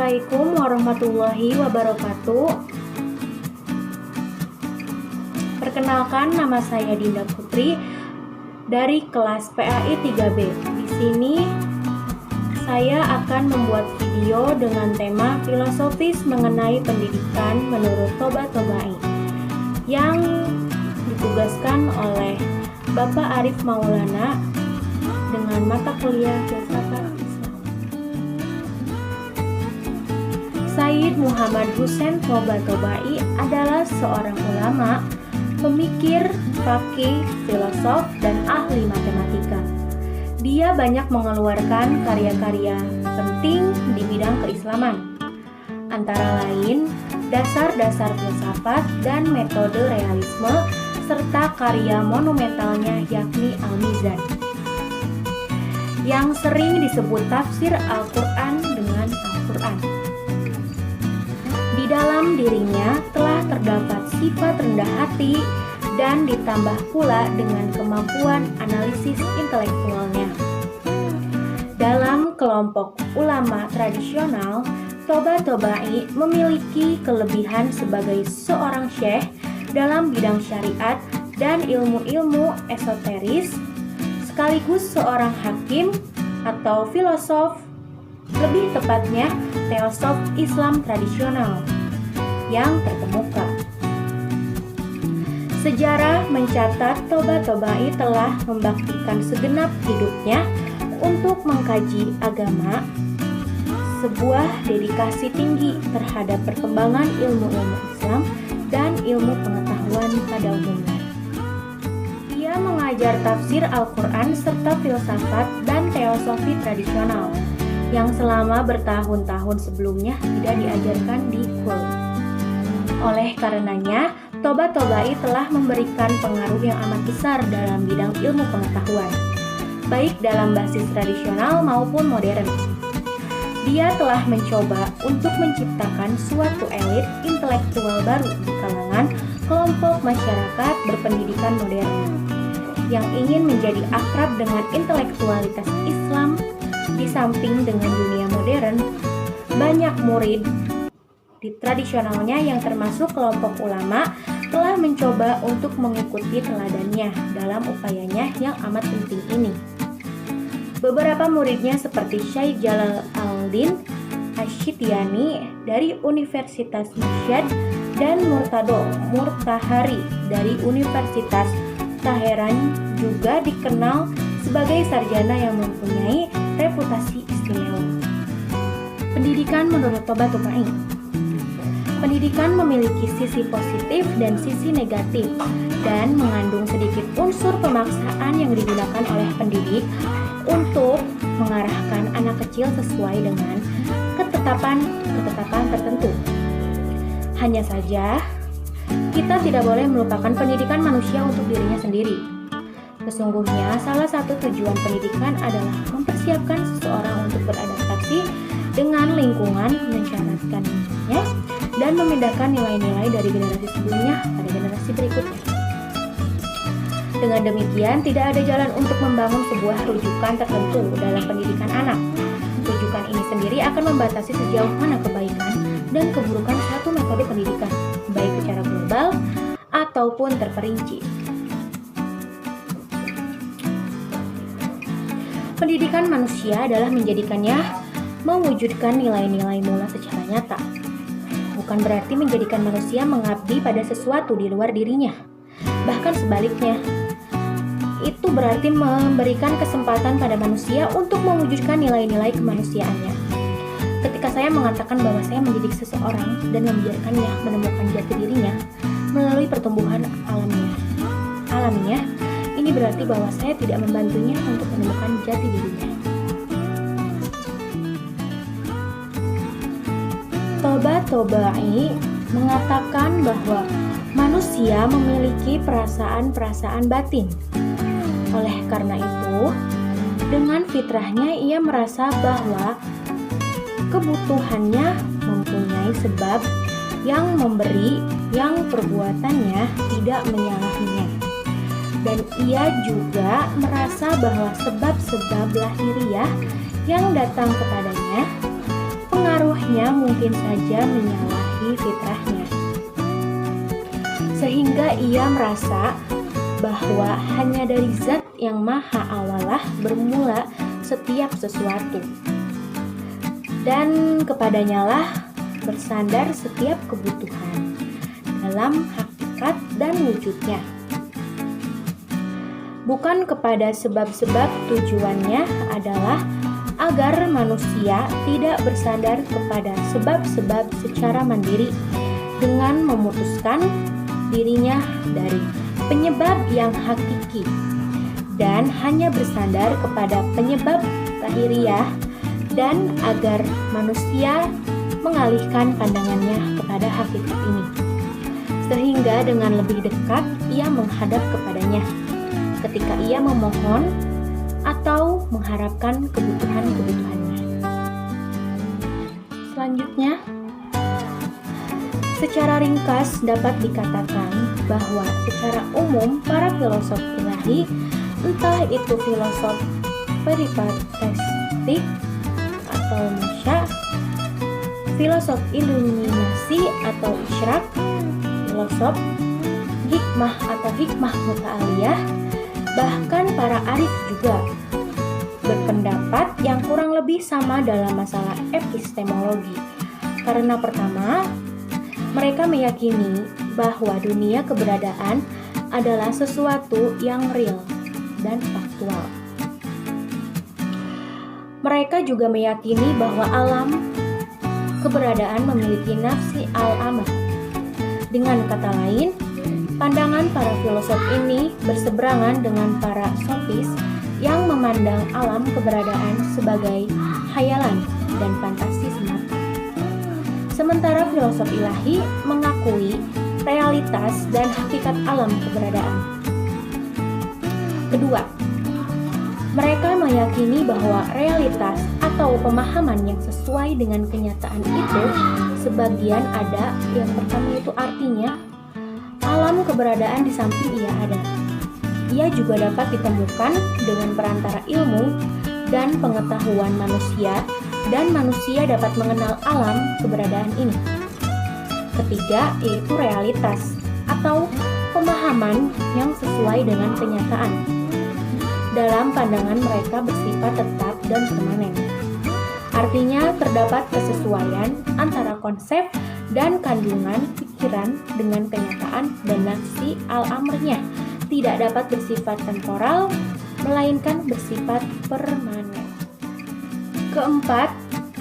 Assalamualaikum warahmatullahi wabarakatuh. Perkenalkan, nama saya Dinda Putri dari kelas PAI 3B. Di sini saya akan membuat video dengan tema filosofis mengenai pendidikan menurut Toba Tobai yang ditugaskan oleh Bapak Arif Maulana dengan mata kuliah Filsafat Islam. Sayyid Muhammad Hussein Toba Tobai adalah seorang ulama, pemikir, faqih, filosof, dan ahli matematika. Dia banyak mengeluarkan karya-karya penting di bidang keislaman, antara lain dasar-dasar filsafat dan metode realisme, serta karya monumentalnya yakni Al-Mizan, yang sering disebut tafsir Al-Quran dengan Al-Quran. Di dalam dirinya telah terdapat sifat rendah hati dan ditambah pula dengan kemampuan analisis intelektualnya. Dalam kelompok ulama tradisional, Toba Tobai memiliki kelebihan sebagai seorang syekh dalam bidang syariat dan ilmu-ilmu esoteris, sekaligus seorang hakim atau filosof, lebih tepatnya teosof Islam tradisional yang terkemuka. Sejarah mencatat Toba Tobai telah membaktikan segenap hidupnya untuk mengkaji agama, sebuah dedikasi tinggi terhadap perkembangan ilmu-ilmu Islam dan ilmu pengetahuan pada umumnya. Ia mengajar tafsir Al-Quran serta filsafat dan teosofi tradisional yang selama bertahun-tahun sebelumnya tidak diajarkan di KUL. Oleh karenanya, Toba Tobai telah memberikan pengaruh yang amat besar dalam bidang ilmu pengetahuan, baik dalam basis tradisional maupun modern. Dia telah mencoba untuk menciptakan suatu elit intelektual baru di kalangan kelompok masyarakat berpendidikan modern yang ingin menjadi akrab dengan intelektualitas Islam. Di samping dengan dunia modern, banyak murid di tradisionalnya yang termasuk kelompok ulama telah mencoba untuk mengikuti teladannya dalam upayanya yang amat penting ini. Beberapa muridnya seperti Syekh Jalal Al-Din Asy-Syityani dari Universitas Mashhad dan Murtado Murtahari dari Universitas Teheran juga dikenal sebagai sarjana yang mempunyai reputasi istimewa. Pendidikan menurut Toba Tobai. Pendidikan memiliki sisi positif dan sisi negatif dan mengandung sedikit unsur pemaksaan yang digunakan oleh pendidik untuk mengarahkan anak kecil sesuai dengan ketetapan tertentu. Hanya saja, kita tidak boleh melupakan pendidikan manusia untuk dirinya sendiri. Sesungguhnya, salah satu tujuan pendidikan adalah mempersiapkan seseorang untuk beradaptasi dengan lingkungan mensyaratkannya dan memindahkan nilai-nilai dari generasi sebelumnya pada generasi berikutnya. Dengan demikian, tidak ada jalan untuk membangun sebuah rujukan tertentu dalam pendidikan anak. Rujukan ini sendiri akan membatasi sejauh mana kebaikan dan keburukan satu metode pendidikan, baik secara global ataupun terperinci. Pendidikan manusia adalah menjadikannya mewujudkan nilai-nilai mula secara nyata. Bukan berarti menjadikan manusia mengabdi pada sesuatu di luar dirinya. Bahkan sebaliknya, itu berarti memberikan kesempatan pada manusia untuk mewujudkan nilai-nilai kemanusiaannya. Ketika saya mengatakan bahwa saya mendidik seseorang dan membiarkannya menemukan jati dirinya melalui pertumbuhan alamiah, ini berarti bahwa saya tidak membantunya untuk menemukan jati dirinya. Toba Tobai mengatakan bahwa manusia memiliki perasaan-perasaan batin. Oleh karena itu, dengan fitrahnya ia merasa bahwa kebutuhannya mempunyai sebab yang memberi, yang perbuatannya tidak menyalahinya. Dan ia juga merasa bahwa sebab-sebab lahiriah yang datang kepadanya pengaruhnya mungkin saja menyalahi fitrahnya, sehingga ia merasa bahwa hanya dari Zat yang Maha Awalah bermula setiap sesuatu, dan kepadanya lah bersandar setiap kebutuhan dalam hakikat dan wujudnya, bukan kepada sebab-sebab. Tujuannya adalah agar manusia tidak bersandar kepada sebab-sebab secara mandiri dengan memutuskan dirinya dari penyebab yang hakiki dan hanya bersandar kepada penyebab lahiriah, dan agar manusia mengalihkan pandangannya kepada hakikat ini, sehingga dengan lebih dekat ia menghadap kepadanya ketika ia memohon atau mengharapkan kebutuhan-kebutuhannya. Selanjutnya, secara ringkas dapat dikatakan bahwa secara umum para filosof ilahi, entah itu filosof peripatetik atau musya, filosof iluminasi atau isyrak, filosof hikmah atau hikmah muta'aliyah, bahkan para arif juga berpendapat yang kurang lebih sama dalam masalah epistemologi. Karena pertama, mereka meyakini bahwa dunia keberadaan adalah sesuatu yang real dan faktual. Mereka juga meyakini bahwa alam keberadaan memiliki nafsi al-amr. Dengan kata lain, pandangan para filosof ini berseberangan dengan para sofis yang memandang alam keberadaan sebagai khayalan dan fantasi semata. Sementara filosof ilahi mengakui realitas dan hakikat alam keberadaan. Kedua, mereka meyakini bahwa realitas atau pemahaman yang sesuai dengan kenyataan itu sebagian ada. Yang pertama itu artinya alam keberadaan di samping ia ada. Ia juga dapat ditemukan dengan perantara ilmu dan pengetahuan manusia, dan manusia dapat mengenal alam keberadaan ini. Ketiga, yaitu realitas atau pemahaman yang sesuai dengan kenyataan. Dalam pandangan mereka bersifat tetap dan permanen. Artinya terdapat kesesuaian antara konsep dan kandungan pikiran dengan kenyataan, dan nafsi al-amrnya tidak dapat bersifat temporal, melainkan bersifat permanen. Keempat,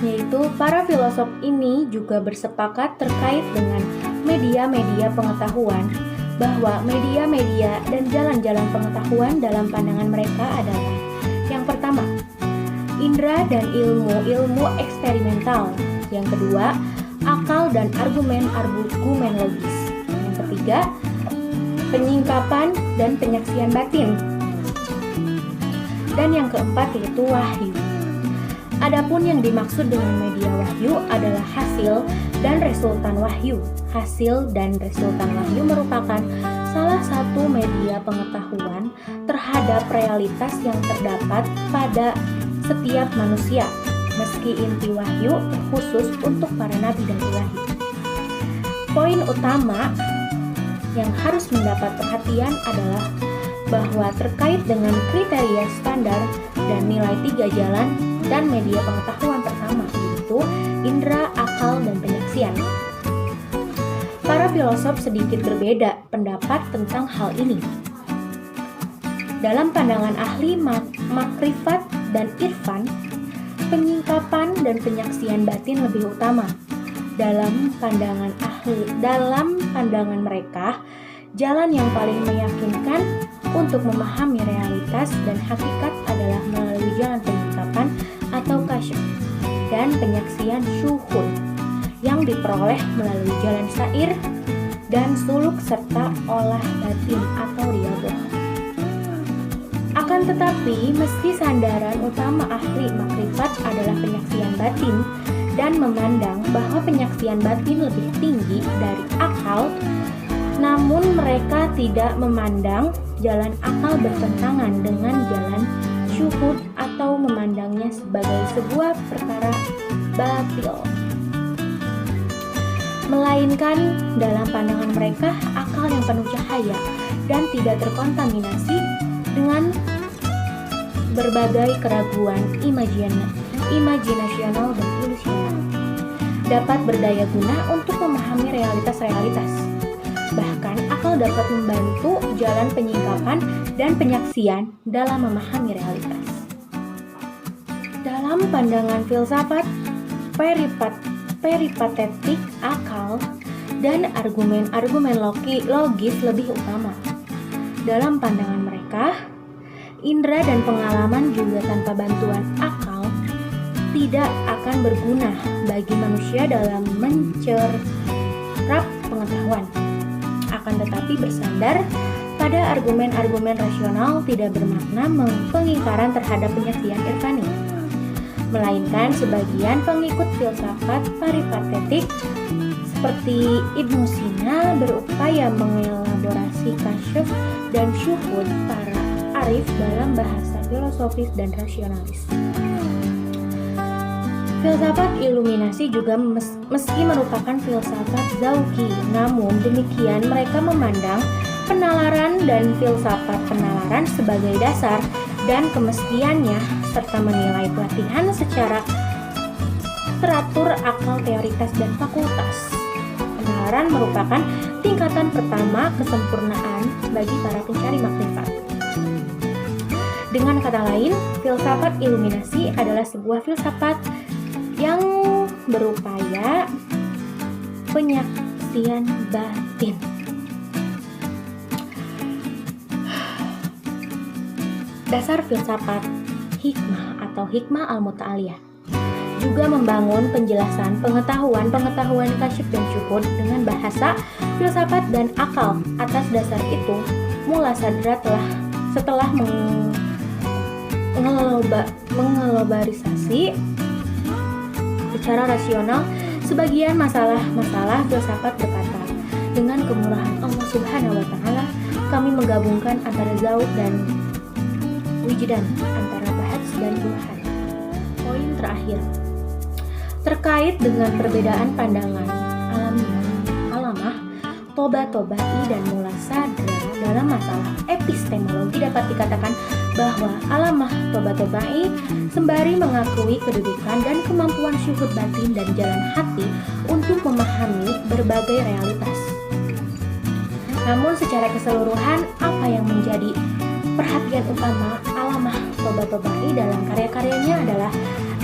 yaitu para filosof ini juga bersepakat terkait dengan media-media pengetahuan, bahwa media-media dan jalan-jalan pengetahuan dalam pandangan mereka adalah: yang pertama, indera dan ilmu eksperimental; yang kedua, akal dan argumen logis; yang ketiga, penyingkapan dan penyaksian batin; dan yang keempat yaitu wahyu. Adapun yang dimaksud dengan media wahyu adalah hasil dan resultan wahyu. Hasil dan resultan wahyu merupakan salah satu media pengetahuan terhadap realitas yang terdapat pada setiap manusia, meski inti wahyu khusus untuk para nabi dan ilahi. Poin utama yang harus mendapat perhatian adalah bahwa terkait dengan kriteria standar dan nilai 3 jalan dan media pengetahuan pertama, yaitu indera, akal, dan penyaksian. Para filosof sedikit berbeda pendapat tentang hal ini. Dalam pandangan ahli makrifat dan irfan, penyingkapan dan penyaksian batin lebih utama. Dalam pandangan mereka, jalan yang paling meyakinkan untuk memahami realitas dan hakikat adalah melalui jalan penyingkapan atau kasyaf dan penyaksian syuhud yang diperoleh melalui jalan sair dan suluk serta olah batin atau riyadhah. Akan tetapi, meski sandaran utama ahli makrifat adalah penyaksian batin dan memandang bahwa penyaksian batin lebih tinggi dari akal, namun mereka tidak memandang jalan akal bertentangan dengan jalan syuhud atau memandangnya sebagai sebuah perkara batil. melainkan dalam pandangan mereka akal yang penuh cahaya dan tidak terkontaminasi dengan berbagai keraguan imajinasional dan ilusional, dapat berdaya guna untuk memahami realitas-realitas. Bahkan akal dapat membantu jalan penyingkapan dan penyaksian dalam memahami realitas. Dalam pandangan filsafat peripatetik, akal dan argumen-argumen logis lebih utama. Dalam pandangan mereka, indera dan pengalaman juga tanpa bantuan akal tidak akan berguna bagi manusia dalam mencerap pengetahuan. Akan tetapi bersandar pada argumen-argumen rasional tidak bermakna pengingkaran terhadap penyaksian irfani, melainkan sebagian pengikut filsafat peripatetik seperti Ibnu Sina berupaya mengelaborasi kasyaf dan syuhud para arif dalam bahasa filosofis dan rasionalis. Filsafat iluminasi juga meski merupakan filsafat zauki, namun demikian mereka memandang penalaran dan filsafat penalaran sebagai dasar dan kemestiannya serta menilai pelatihan secara teratur akal teoritas dan fakultas. Penalaran merupakan tingkatan pertama kesempurnaan bagi para pencari makrifat. Dengan kata lain, filsafat iluminasi adalah sebuah filsafat yang berupaya penyaksian batin. Dasar filsafat hikmah atau hikmah al-muta'aliyah juga membangun penjelasan pengetahuan kasyif dan syuhud dengan bahasa, filsafat, dan akal. Atas dasar itu, Mulla Sadra setelah mengelobarisasi secara rasional sebagian masalah filsafat berkata, dengan kemurahan Allah Subhanahu wa Ta'ala, kami menggabungkan antara zauq dan wijdan, antara bahats dan Tuhan. Poin terakhir terkait dengan perbedaan pandangan Alamah, Toba-Tobai dan Mulla Sadra dalam masalah epistemologi dapat dikatakan bahwa Alamah Toba-Tobai sembari mengakui kedudukan dan kemampuan syuhud batin dan jalan hati untuk memahami berbagai realitas. Namun secara keseluruhan, apa yang menjadi perhatian utama Alamah Toba-Tobai dalam karya-karyanya adalah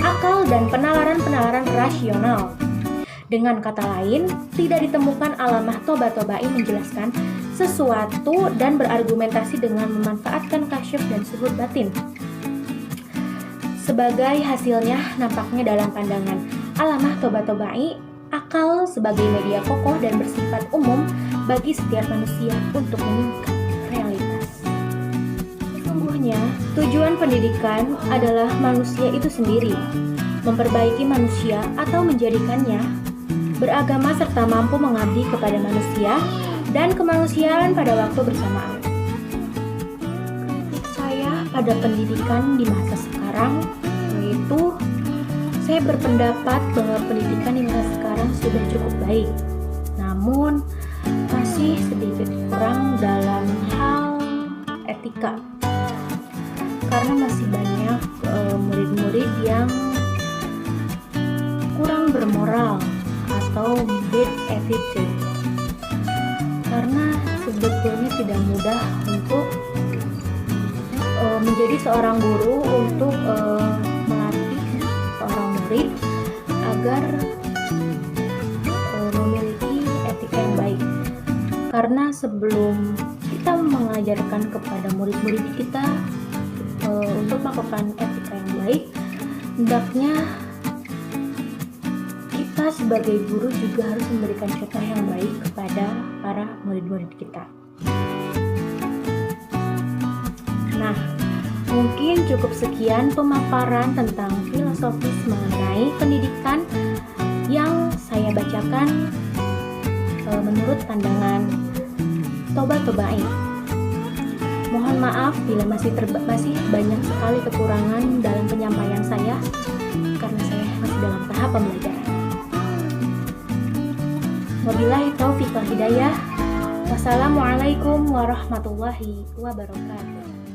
akal dan penalaran-penalaran rasional. Dengan kata lain, tidak ditemukan Alamah Toba-Tobai menjelaskan sesuatu dan berargumentasi dengan memanfaatkan kasyaf dan syuhud batin. Sebagai hasilnya, nampaknya dalam pandangan Alamah Toba-Tobai, akal sebagai media kokoh dan bersifat umum bagi setiap manusia untuk meningkat realitas. Sesungguhnya, tujuan pendidikan adalah manusia itu sendiri, memperbaiki manusia atau menjadikannya beragama serta mampu mengabdi kepada manusia dan kemanusiaan pada waktu bersamaan. Kritik saya pada pendidikan di masa sekarang yaitu saya berpendapat bahwa pendidikan di masa sekarang sudah cukup baik, namun masih sedikit kurang dalam hal etika, karena masih banyak murid-murid yang kurang bermoral atau bad attitude. Karena sebetulnya tidak mudah untuk menjadi seorang guru untuk melatih seorang murid agar memiliki etika yang baik. Karena sebelum kita mengajarkan kepada murid-murid kita untuk melakukan etika yang baik, hendaknya kita sebagai guru juga harus memberikan contoh yang baik kepada para murid-murid kita. Nah, mungkin cukup sekian pemaparan tentang filosofis mengenai pendidikan yang saya bacakan menurut pandangan Toba-Tobai. Mohon maaf bila masih banyak sekali kekurangan dalam penyampaian saya, karena saya masih dalam tahap pembelajaran. Wabillahi taufiq wal hidayah. Wassalamualaikum warahmatullahi wabarakatuh.